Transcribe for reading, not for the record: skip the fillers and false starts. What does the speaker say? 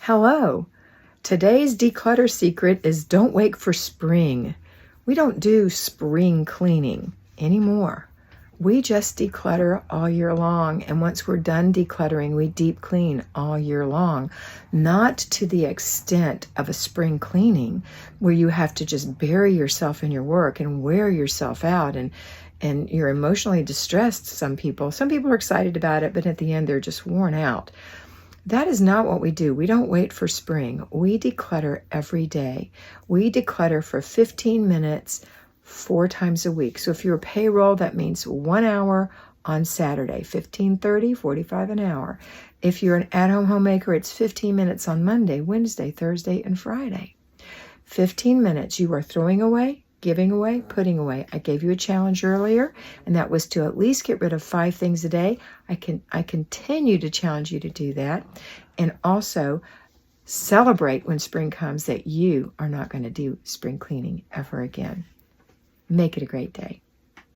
Hello. Today's declutter secret is don't wait for spring. We don't do spring cleaning anymore. We just declutter all year long, and once we're done decluttering, we deep clean all year long. Not to the extent of a spring cleaning where you have to just bury yourself in your work and wear yourself out and you're emotionally distressed. Some people are excited about it, but at the end they're just worn out. That is not what we do. We don't wait for spring. We declutter every day. We declutter for 15 minutes, 4 times a week. So if you're a payroll, that means 1 hour on Saturday, 15:30, 45 an hour. If you're an at-home homemaker, it's 15 minutes on Monday, Wednesday, Thursday, and Friday. 15 minutes you are throwing away, giving away, putting away. I gave you a challenge earlier, and that was to at least get rid of 5 things a day. I continue to challenge you to do that, and also celebrate when spring comes that you are not going to do spring cleaning ever again. Make it a great day.